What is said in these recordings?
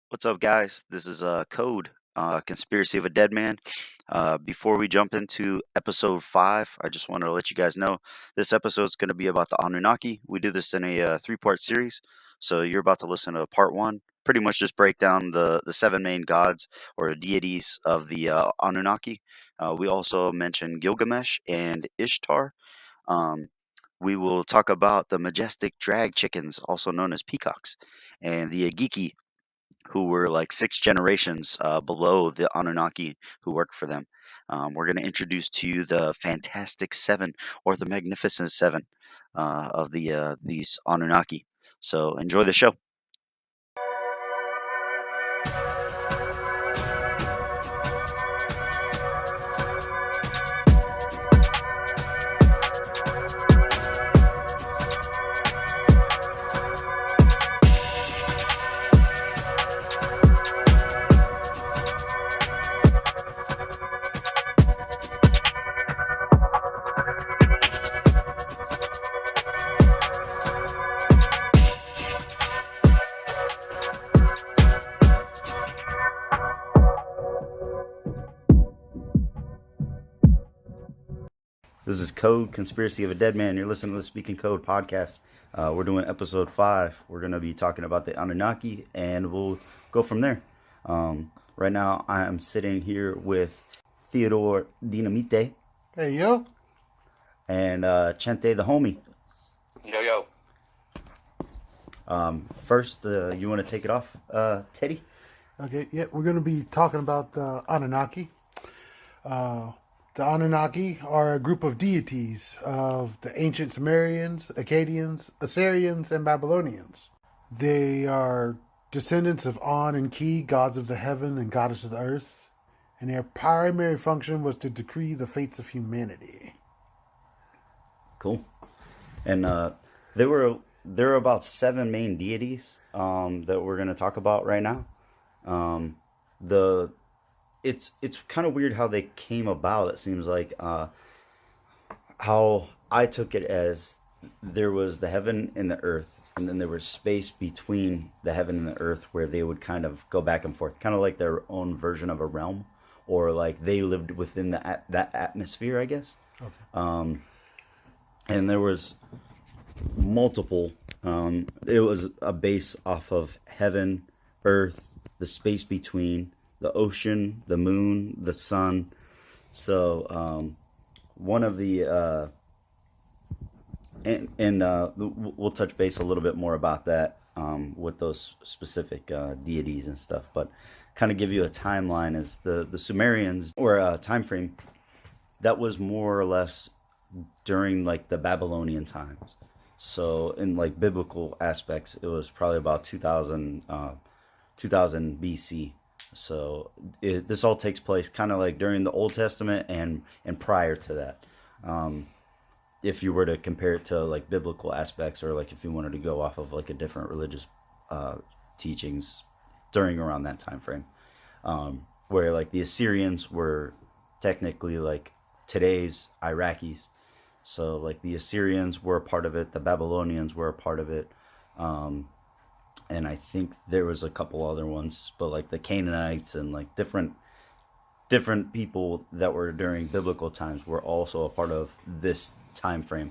What's up, guys? This is Code, Conspiracy of a Deadman. Before we jump into episode 5, I just wanted to let you guys know this episode is going to be about the Anunnaki. We do this in a 3-part series, so you're about to listen to part 1. Pretty much just break down the 7 main gods or deities of the Anunnaki. We also mention Gilgamesh and Ishtar. Um, we will talk about the Majestic Drag Chickens, also known as Peacocks, and the Agiki, who were like 6 generations below the Anunnaki who worked for them. We're going to introduce to you the Fantastic Seven or the Magnificent Seven of these Anunnaki. So enjoy the show. This is Code, Conspiracy of a Deadman. You're listening to the SpeakInC.O.A.D podcast. We're doing episode 5. We're going to be talking about the Anunnaki, and we'll go from there. Right now, I am sitting here with Theodore Dynamite. Hey, yo. And Chente the homie. Yo. First, you want to take it off, Teddy? Okay, yeah, we're going to be talking about the Anunnaki. The Anunnaki are a group of deities of the ancient Sumerians, Akkadians, Assyrians, and Babylonians. They are descendants of An and Ki, gods of the heaven and goddess of the earth, and their primary function was to decree the fates of humanity. Cool. And there are about 7 main deities that we're going to talk about right now. It's kind of weird how they came about. It seems like how I took it as there was the heaven and the earth, and then there was space between the heaven and the earth where they would kind of go back and forth, kind of like their own version of a realm, or like they lived within that atmosphere, I guess. Okay. And there was multiple. It was a base off of heaven, earth, the space between, the ocean, the moon, the sun. So one of the we'll touch base a little bit more about that with those specific deities and stuff. But kind of give you a timeline as the Sumerians, or a time frame that was more or less during like the Babylonian times. So in like biblical aspects, it was probably about 2000 BC. So this all takes place kind of like during the Old Testament and prior to that. If you were to compare it to like biblical aspects, or like if you wanted to go off of like a different religious teachings during around that time frame, where like the Assyrians were technically like today's Iraqis. So like the Assyrians were a part of it, the Babylonians were a part of it. And I think there was a couple other ones, but like the Canaanites and like different people that were during biblical times were also a part of this time frame.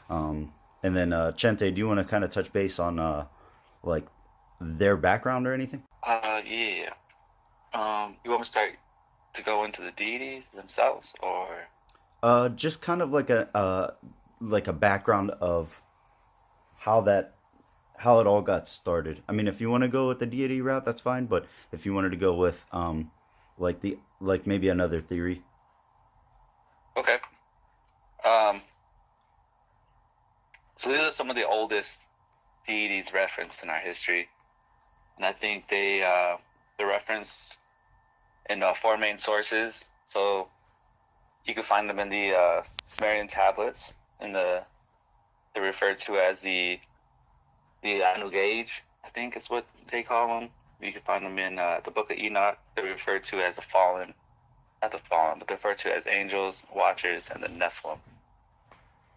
And then Chente, do you want to kind of touch base on like their background or anything? Yeah. You want me to start to go into the deities themselves, or? Just kind of like a background of how it all got started. I mean, if you want to go with the deity route, that's fine. But if you wanted to go with like maybe another theory. Okay. So these are some of the oldest deities referenced in our history, and I think they're referenced in 4 main sources. So you can find them in the Sumerian tablets, they're referred to as the Anu-Gage, I think is what they call them. You can find them in the Book of Enoch. They're referred to as the fallen, not the fallen, but they're referred to as angels, watchers, and the Nephilim.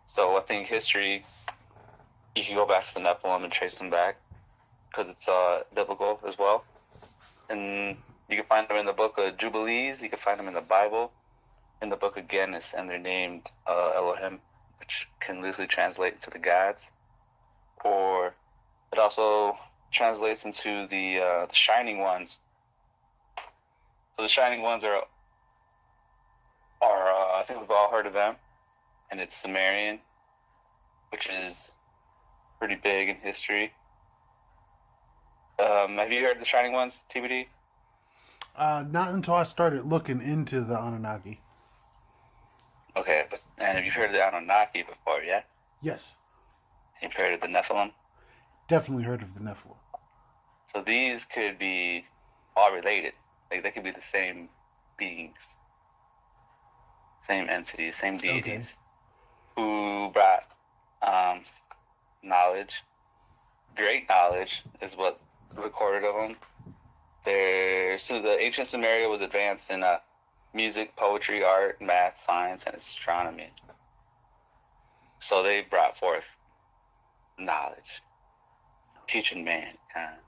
So I think history, you can go back to the Nephilim and trace them back, because it's biblical as well. And you can find them in the book of Jubilees. You can find them in the Bible. In the book of Genesis, and they're named Elohim, which can loosely translate into the gods. Or it also translates into the Shining Ones. So the Shining Ones are I think we've all heard of them, and it's Sumerian, which is pretty big in history. Have you heard of the Shining Ones, TBD? Not until I started looking into the Anunnaki. Okay, and have you heard of the Anunnaki before, yeah? Yes. You've heard of the Nephilim? Definitely heard of the Nephilim. So these could be all related. Like they could be the same beings, same entities, same deities, who brought knowledge. Great knowledge is what recorded of them. So the ancient Sumeria was advanced in music, poetry, art, math, science, and astronomy. So they brought forth knowledge, teaching mankind.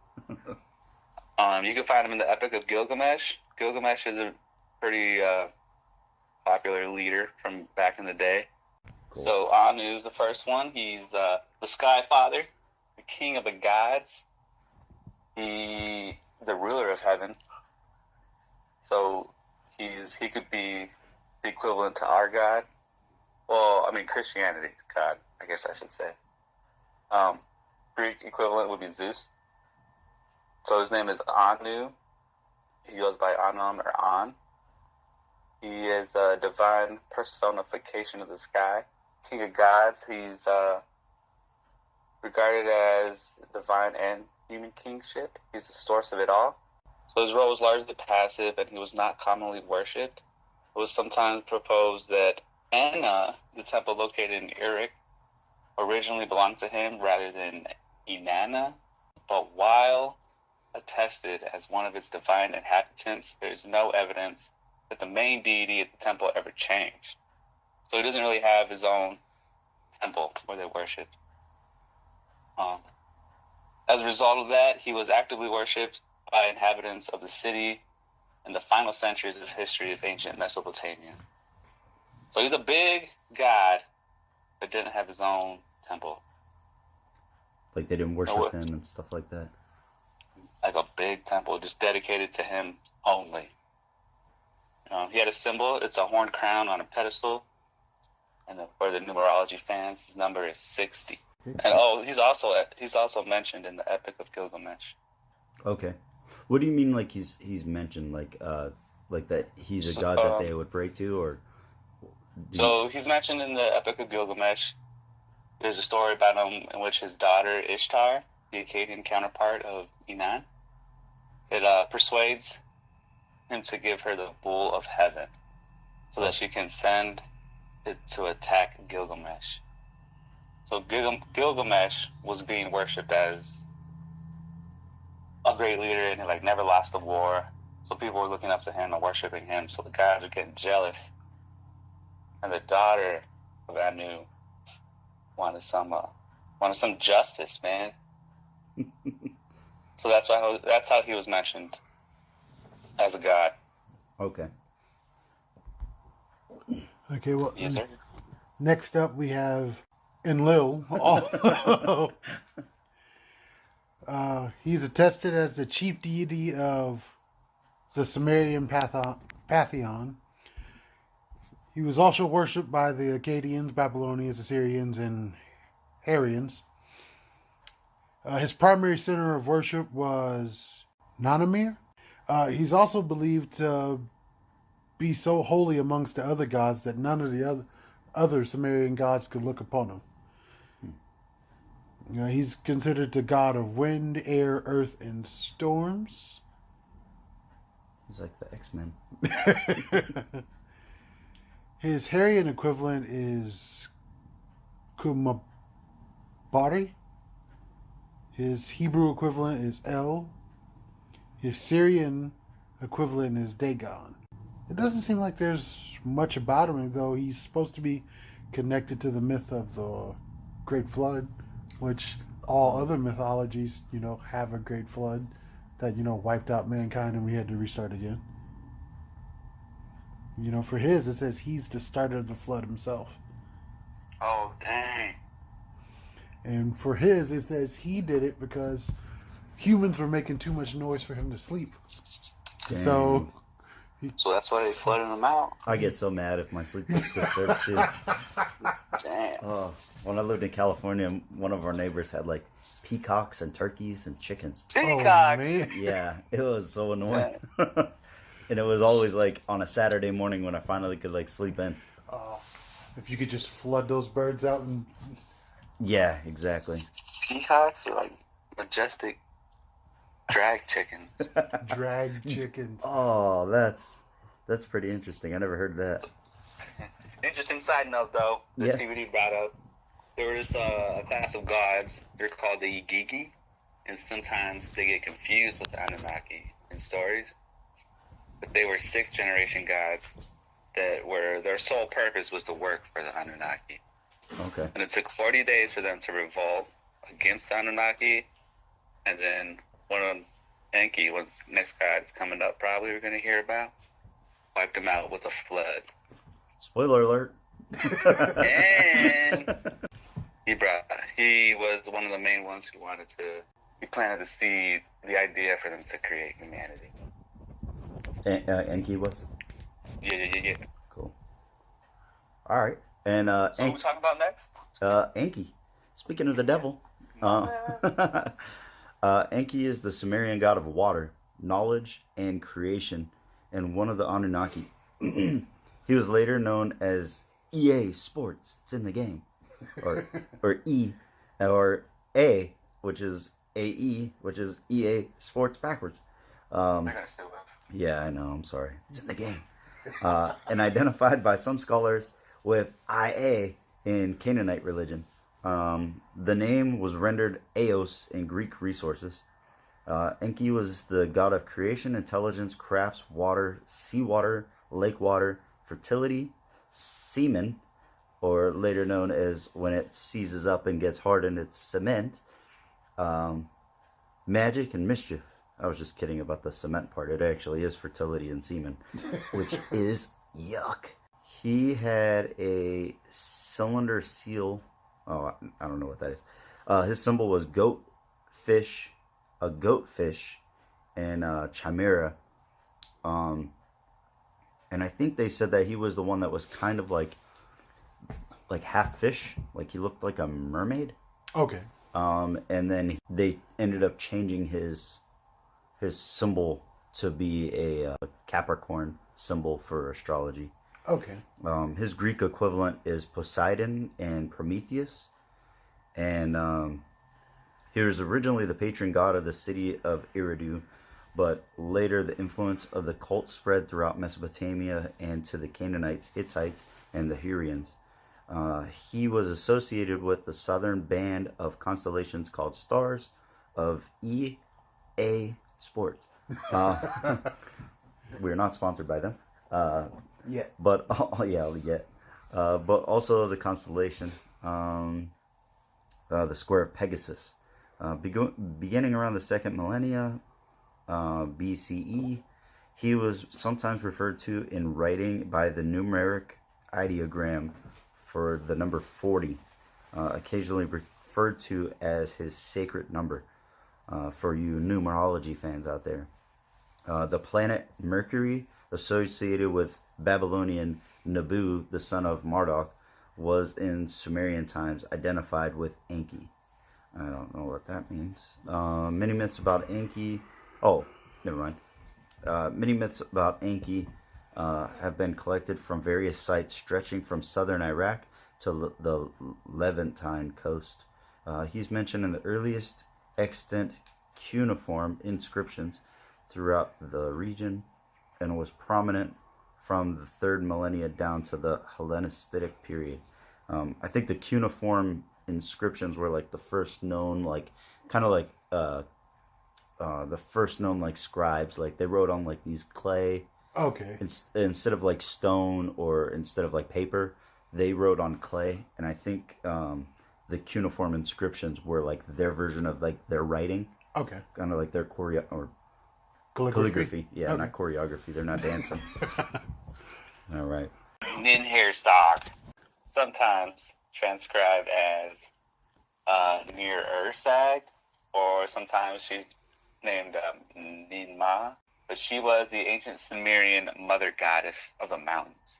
You can find them in the Epic of Gilgamesh. Gilgamesh is a pretty popular leader from back in the day. Cool. So Anu is the first one. He's the Sky Father, the King of the gods. The ruler of heaven. So he could be the equivalent to our God. Well, I mean Christianity God, I guess I should say. Greek equivalent would be Zeus. So his name is Anu. He goes by Anum or An. He is a divine personification of the sky. King of gods. He's regarded as divine and human kingship. He's the source of it all. So his role was largely passive, and he was not commonly worshipped. It was sometimes proposed that Anna, the temple located in Uruk, originally belonged to him rather than Inanna. But while attested as one of its divine inhabitants, there is no evidence that the main deity at the temple ever changed. So he doesn't really have his own temple where they worship. As a result of that, he was actively worshipped by inhabitants of the city in the final centuries of history of ancient Mesopotamia. So he's a big god that didn't have his own temple. Like they didn't worship him and stuff like that? Like a big temple just dedicated to him only. He had a symbol. It's a horned crown on a pedestal. And for the numerology fans, his number is 60. And he's also mentioned in the Epic of Gilgamesh. Okay. What do you mean like he's mentioned like that he's a god that they would pray to, or So he's mentioned in the Epic of Gilgamesh. There's a story about him in which his daughter Ishtar, the Akkadian counterpart of Inan, it persuades him to give her the bull of heaven so that she can send it to attack Gilgamesh. So Gilgamesh was being worshipped as a great leader, and he never lost a war. So people were looking up to him and worshiping him. So the gods were getting jealous, and the daughter of Anu wanted some justice, man. So that's how he was mentioned as a god. Okay. Okay. Well, yes, sir. Next up we have Enlil. He's attested as the chief deity of the Sumerian pantheon. He was also worshipped by the Akkadians, Babylonians, Assyrians, and Hurrians. His primary center of worship was Nanamir. He's also believed to be so holy amongst the other gods that none of the other Sumerian gods could look upon him. He's considered the god of wind, air, earth, and storms. He's like the X-Men. His Hurrian equivalent is Kumabari. His Hebrew equivalent is El. His Syrian equivalent is Dagon. It doesn't seem like there's much about him, though he's supposed to be connected to the myth of the Great Flood, which all other mythologies, have a great flood. that, wiped out mankind and we had to restart again. For his, it says he's the starter of the flood himself. Oh, dang. And for his, it says he did it because humans were making too much noise for him to sleep. Dang. So that's why they flooded him out. I get so mad if my sleep was disturbed too. Damn. Oh, when I lived in California, one of our neighbors had like peacocks and turkeys and chickens. Peacocks. man. Yeah, it was so annoying. And it was always like on a Saturday morning when I finally could like sleep in. If you could just flood those birds out and... Yeah, exactly. Peacocks are like Majestic Drag Chickens. Drag chickens. Oh, that's pretty interesting. I never heard that. Interesting side note, though. The Yeah. TVD brought up. There was a class of gods. They're called the Igigi, and sometimes they get confused with the Anunnaki in stories. But they were sixth-generation gods their sole purpose was to work for the Anunnaki. Okay. And it took 40 days for them to revolt against the Anunnaki, and then one of them, Enki, was next god is coming up. Probably we're gonna hear about. Wiped them out with a flood. Spoiler alert. And he was one of the main ones who he planted the seed, the idea for them to create humanity. Enki was? Yeah. Cool. All right. And So what are we talking about next? Enki. Speaking of the devil, Enki is the Sumerian god of water, knowledge, and creation, and one of the Anunnaki. He was later known as EA Sports. It's in the game, or E, or A, which is AE, which is EA Sports backwards. They're gonna sue us. Yeah, I know. I'm sorry. It's in the game. And identified by some scholars with IA in Canaanite religion. The name was rendered Eos in Greek resources. Enki was the god of creation, intelligence, crafts, water, seawater, lake water, fertility, semen, or later known as when it seizes up and gets hardened, it's cement, magic, and mischief. I was just kidding about the cement part. It actually is fertility and semen, which is yuck. He had a cylinder seal. Oh, I don't know what that is. His symbol was goat fish, a goatfish, and chimera. And I think they said that he was the one that was kind of like half fish, like he looked like a mermaid. Okay. And then they ended up changing his symbol to be a Capricorn symbol for astrology. Okay. His Greek equivalent is Poseidon and Prometheus. And he was originally the patron god of the city of Eridu, but later the influence of the cult spread throughout Mesopotamia and to the Canaanites, Hittites, and the Hurrians. He was associated with the southern band of constellations called stars of EA Sports. We're not sponsored by them. Yeah. But but also the constellation, the square of Pegasus. Beginning around the second millennia BCE, he was sometimes referred to in writing by the numeric ideogram for the number 40, occasionally referred to as his sacred number. For you numerology fans out there, the planet Mercury, associated with Babylonian Nabu, the son of Marduk, was in Sumerian times identified with Enki. I don't know what that means. Many myths about Enki. Oh, never mind. Many myths about Enki have been collected from various sites stretching from southern Iraq to the Levantine coast. He's mentioned in the earliest extant cuneiform inscriptions throughout the region and was prominent from the 3rd millennia down to the Hellenistic period. I think the cuneiform inscriptions were like the first known, like kind of like the first known like scribes. Like they wrote on like these clay. Okay. Instead of like stone or instead of like paper, they wrote on clay. And I think the cuneiform inscriptions were like their version of like their writing. Okay. Kind of like their Calligraphy. Yeah, Okay. not choreography. They're not dancing. All right. Nin Hairstock, sometimes transcribed as Near Ursag, or sometimes she's named Ninma, but she was the ancient Sumerian mother goddess of the mountains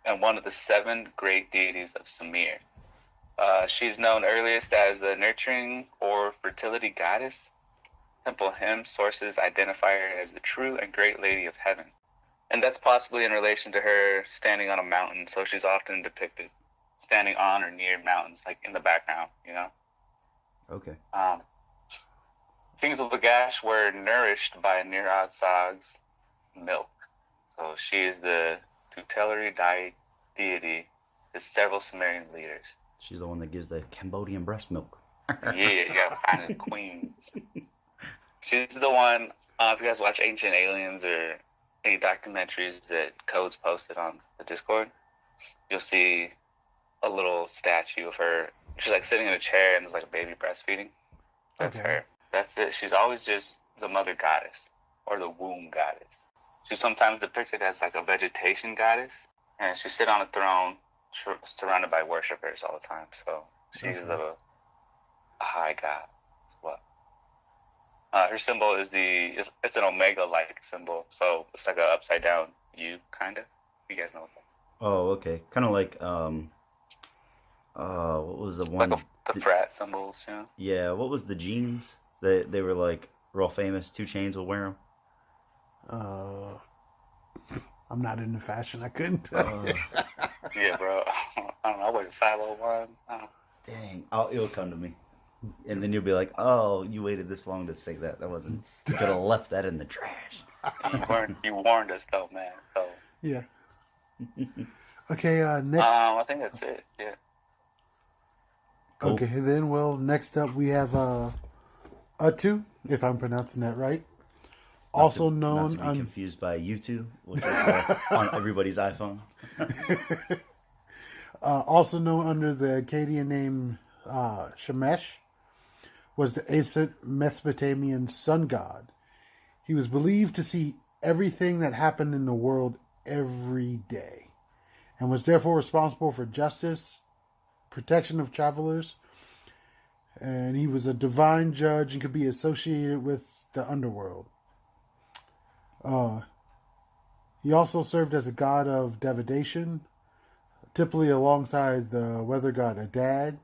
and one of the 7 great deities of Sumer. She's known earliest as the nurturing or fertility goddess. Temple hymn sources identify her as the true and great lady of heaven. And that's possibly in relation to her standing on a mountain, so she's often depicted standing on or near mountains, like in the background, you know? Okay. Kings of Lagash were nourished by Nir-Azag's milk. So she is the tutelary deity to several Sumerian leaders. She's the one that gives the Cambodian breast milk. Yeah, you gotta find the queens. She's the one, if you guys watch Ancient Aliens or any documentaries that C.O.A.D's posted on the Discord, you'll see a little statue of her. She's like sitting in a chair and there's like a baby breastfeeding. That's Okay. her. That's it. She's always just the mother goddess or the womb goddess. She's sometimes depicted as like a vegetation goddess, and she sit on a throne surrounded by worshippers all the time. So she's a high god as well. Her symbol is it's an omega-like symbol, so it's like an upside down U, kind of. You guys know what that is. Oh, okay. Kind of like what was the one? Like the frat symbols, you know? Yeah, what was the jeans? They were like real famous. 2 Chainz will wear them. I'm not into fashion. I couldn't. Yeah, bro. I don't know. I wear 501. Dang, it'll come to me, and then you'll be like, "Oh, you waited this long to say that. That wasn't. You could have left that in the trash." You warned us though, man. So Yeah. Okay. Next. I think that's it. Yeah. Cool. Okay. Then, well, next up we have Utu, if I'm pronouncing that right. Also known not to be confused by YouTube, which is on everybody's iPhone. also known under the Akkadian name Shemesh, was the ancient Mesopotamian sun god. He was believed to see everything that happened in the world every day, and was therefore responsible for justice, protection of travelers, and he was a divine judge and could be associated with the underworld. He also served as a god of divination, typically alongside the weather god Adad,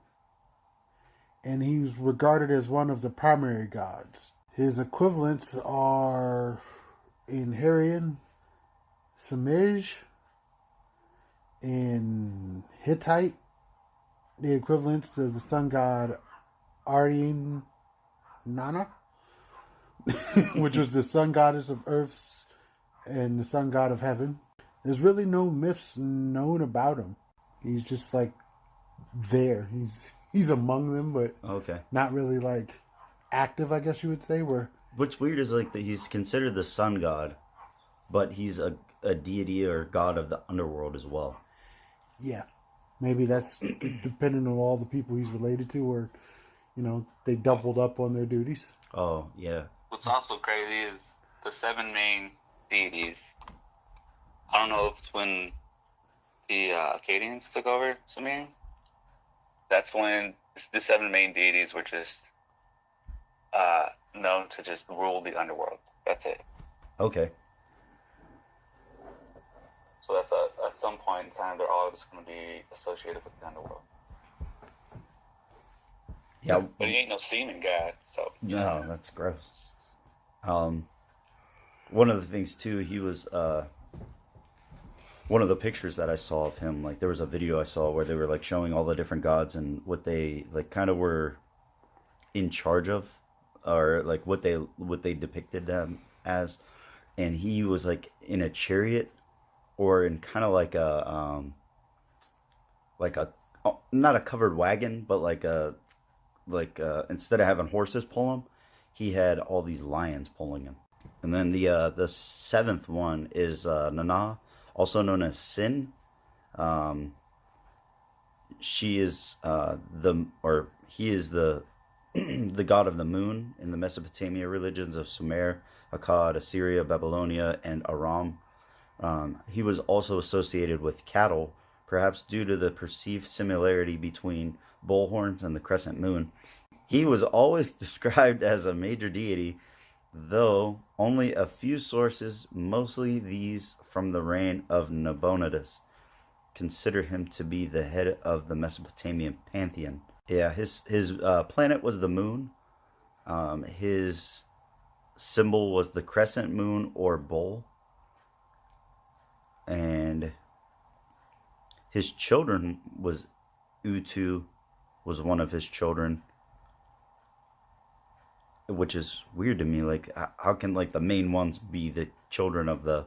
and he was regarded as one of the primary gods. His equivalents are in Hurrian, Samij, in Hittite, the equivalents to the sun god Aryan Nana, which was the sun goddess of earths and the sun god of heaven. There's really no myths known about him. He's just like there. He's among them, but Okay. not really like active, I guess you would say. Where What's weird is like that he's considered the sun god, but he's a deity or god of the underworld as well. yeah, maybe that's depending on all the people he's related to, or they doubled up on their duties. Oh yeah. What's also crazy is the 7 main deities. I don't know if it's when the Akkadians took over Sumer. That's when the 7 main deities were just known to just rule the underworld. That's it. Okay. So that's at some point in time, they're all just going to be associated with the underworld. Yeah. But he ain't no semen guy, so. No, that's gross. One of the things too, he was one of the pictures that I saw of him, like there was a video I saw where they were like showing all the different gods and what they like kind of were in charge of, or like what they depicted them as, and he was like in a chariot or in kind of like a not a covered wagon, but like instead of having horses pull him, he had all these lions pulling him. And then the 7th one is Nana, also known as Sin. She is he is the the god of the moon in the Mesopotamia religions of Sumer, Akkad, Assyria, Babylonia, and Aram. He was also associated with cattle, perhaps due to the perceived similarity between bullhorns and the crescent moon. He was always described as a major deity, though only a few sources, mostly these from the reign of Nabonidus, consider him to be the head of the Mesopotamian pantheon. Yeah, his planet was the moon. His symbol was the crescent moon or bull. And his children was Utu, was one of his children, which is weird to me. Like, how can like the main ones be the children of the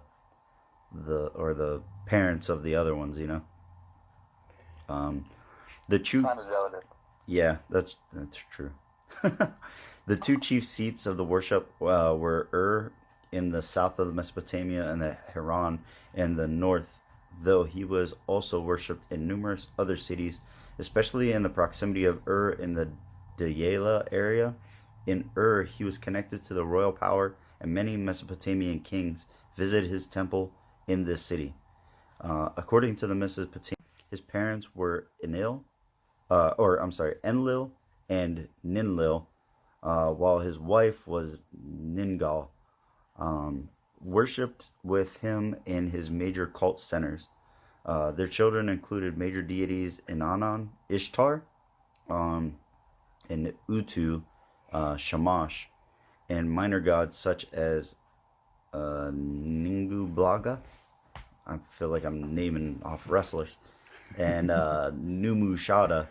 parents of the other ones? You know. The two. Time is relative. Yeah, that's true. The two chief seats of the worship were Ur in the south of Mesopotamia and the Haran in the north, though he was also worshipped in numerous other cities, especially in the proximity of Ur in the Diyala area. In Ur, he was connected to the royal power, and many Mesopotamian kings visited his temple in this city. According to the Mesopotamian, his parents were Enlil and Ninlil, while his wife was Ningal. Worshipped with him in his major cult centers. Their children included major deities Inanna, Ishtar, and Utu, Shamash, and minor gods such as Ningu Blaga. I feel like I'm naming off wrestlers. And Numu Shada.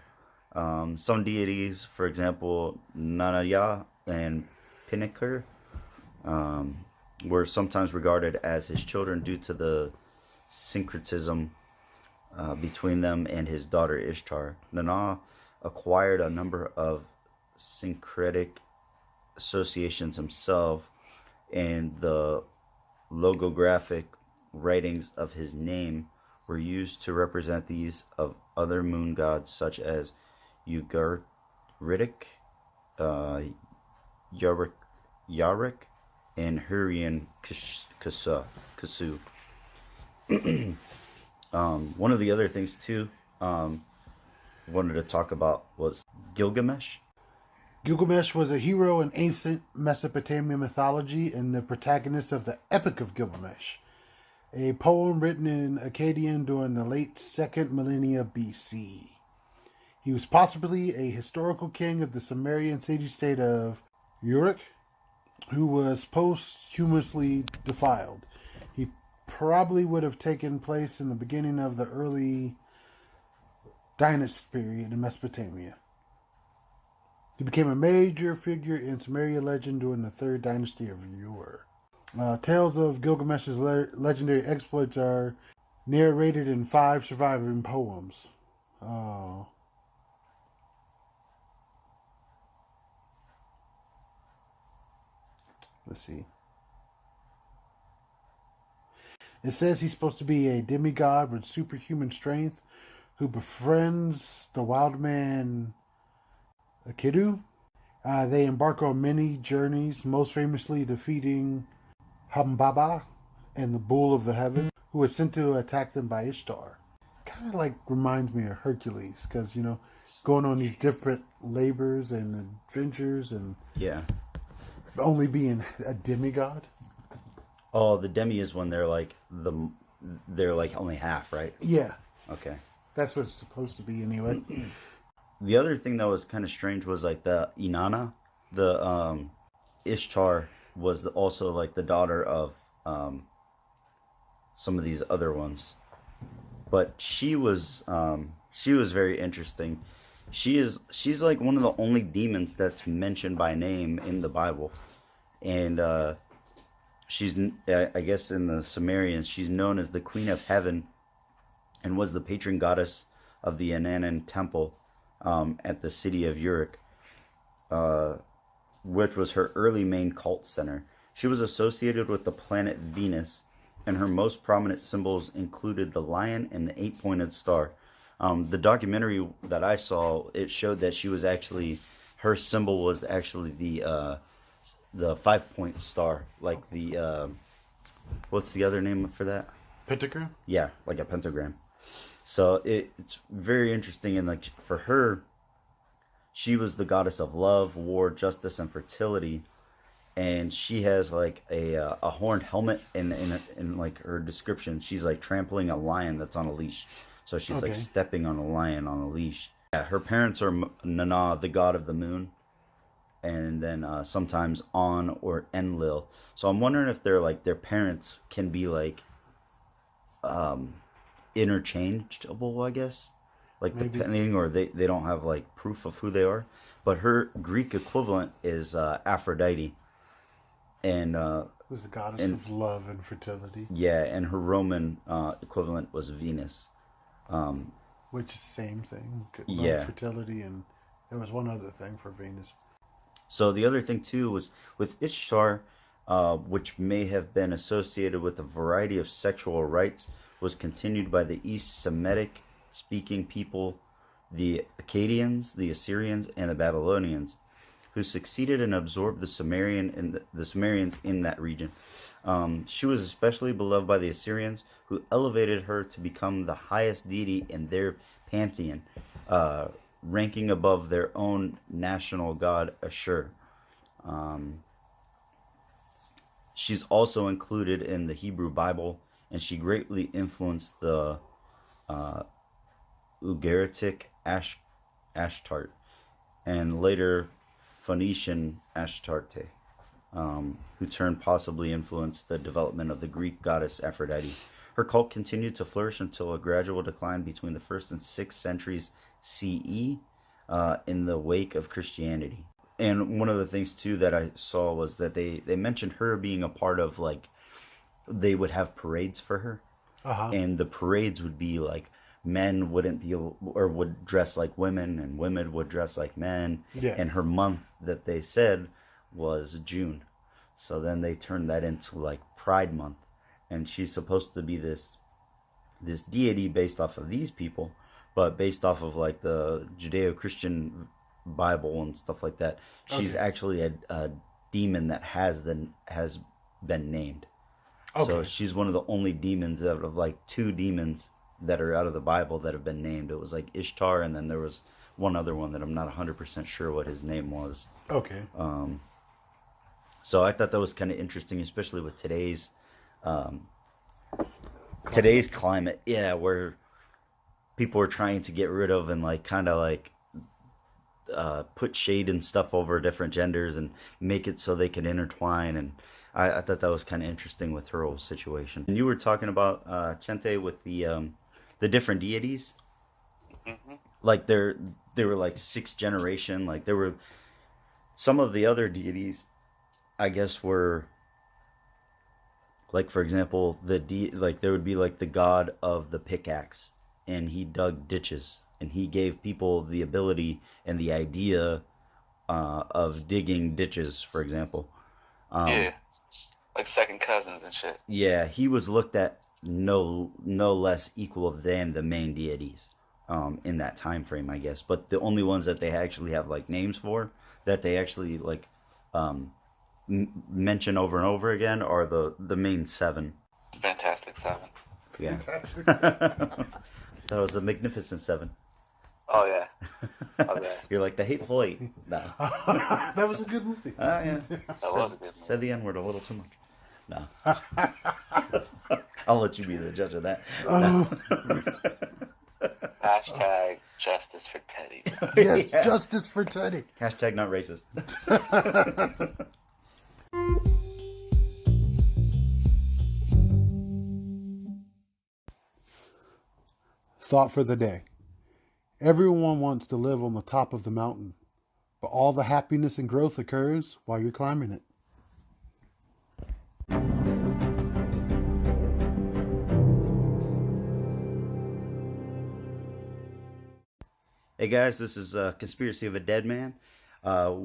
Some deities, for example, Nanaya and Pinnaker, were sometimes regarded as his children due to the syncretism between them and his daughter Ishtar. Nana acquired a number of syncretic associations himself, and the logographic writings of his name were used to represent these of other moon gods such as Ugaritic, Yarick, and Hurrian Kasu. One of the other things too wanted to talk about was Gilgamesh. Gilgamesh was a hero in ancient Mesopotamian mythology and the protagonist of the Epic of Gilgamesh, a poem written in Akkadian during the late 2nd millennia BC. He was possibly a historical king of the Sumerian city-state of Uruk, who was posthumously defiled. He probably would have taken place in the beginning of the early Dynamite period in Mesopotamia. He became a major figure in Sumerian legend during the 3rd dynasty of Ur. Tales of Gilgamesh's legendary exploits are narrated in 5 surviving poems. Let's see. It says he's supposed to be a demigod with superhuman strength who befriends the wild man Akidu. They embark on many journeys, most famously defeating Hambaba and the Bull of the Heaven, who was sent to attack them by Ishtar. Kind of like reminds me of Hercules, because, you know, going on these different labors and adventures and only being a demigod. Oh, the demi is when they're like only half, right? Yeah. Okay. That's what it's supposed to be anyway. The other thing that was kind of strange was like the Inanna, the Ishtar was also like the daughter of some of these other ones, but she was very interesting. She's like one of the only demons that's mentioned by name in the Bible, and she's, I guess in the Sumerians, she's known as the Queen of Heaven, and was the patron goddess of the Inanna temple at the city of Uruk, which was her early main cult center. She was associated with the planet Venus, and her most prominent symbols included the lion and the 8-pointed star. The documentary that I saw, it showed that she was actually, her symbol was actually the 5-point star, like the what's the other name for that? Pentagram? Yeah, like a pentagram. So it's very interesting, and like for her, she was the goddess of love, war, justice, and fertility, and she has like a horned helmet, in like her description, she's like trampling a lion that's on a leash. So she's like stepping on a lion on a leash. Yeah, her parents are Nana, the god of the moon, and then sometimes On or Enlil. So I'm wondering if they're like their parents can be like interchangeable, I guess, like Maybe. depending, or they don't have like proof of who they are. But her Greek equivalent is Aphrodite, and Who's the goddess of love and fertility? yeah, and her Roman equivalent was Venus. Which is the same thing. Love, Yeah. fertility, and there was one other thing for Venus. So the other thing too was with Ishtar, which may have been associated with a variety of sexual rites, was continued by the East Semitic speaking people, the Akkadians, the Assyrians, and the Babylonians, who succeeded and absorbed the Sumerians in that region. She was especially beloved by the Assyrians, who elevated her to become the highest deity in their pantheon, ranking above their own national god Ashur. She's also included in the Hebrew Bible, and she greatly influenced the Ugaritic Ashtart, and later Phoenician Ashtarte, who turned possibly influenced the development of the Greek goddess Aphrodite. Her cult continued to flourish until a gradual decline between the 1st and 6th centuries CE, in the wake of Christianity. And one of the things too that I saw was that they mentioned her being a part of, like, they would have parades for her, and the parades would be like men wouldn't be or would dress like women, and women would dress like men. Yeah. And her month that they said was June, so then they turned that into like Pride Month, and she's supposed to be this deity based off of these people, but based off of like the Judeo-Christian Bible and stuff like that. She's actually a demon that has been named. So she's one of the only demons out of like 2 demons that are out of the Bible that have been named. It was like Ishtar, and then there was one other one that I'm not 100% sure what his name was. Okay. So I thought that was kind of interesting, especially with today's climate. Yeah, where people are trying to get rid of and like kind of like put shade and stuff over different genders and make it so they can intertwine. And I thought that was kind of interesting with her whole situation. And you were talking about Chente with the different deities. Mm-hmm. Like they were like 6th generation. Like there were some of the other deities, I guess, were like, for example, like there would be like the god of the pickaxe, and he dug ditches, and he gave people the ability and the idea of digging ditches, for example. Yeah, like second cousins and shit. Yeah, he was looked at no less equal than the main deities in that time frame, I guess. But the only ones that they actually have like names for, that they actually like mention over and over again, are the main 7. Fantastic 7. Yeah. Fantastic. That was the Magnificent 7. Oh yeah. Oh yeah. You're like the Hateful 8. No. That was a good movie. Yeah. That was a good movie. Said the N-word a little too much. No. I'll let you be the judge of that. No. Hashtag justice for Teddy. Yes, Yeah. justice for Teddy. Hashtag not racist. Thought for the day. Everyone wants to live on the top of the mountain, but all the happiness and growth occurs while you're climbing it. Hey guys, this is Conspiracy of a Deadman.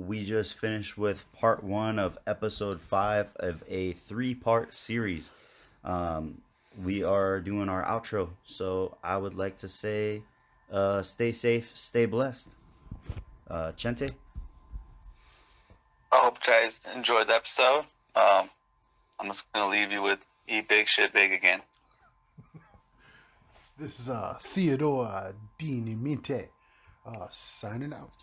We just finished with part 1 of episode 5 of a 3-part series. We are doing our outro, so I would like to say stay safe, stay blessed. Chente? I hope you guys enjoyed the episode. I'm just gonna leave you with eat big, shit big again. This is Theodore Dynamite signing out.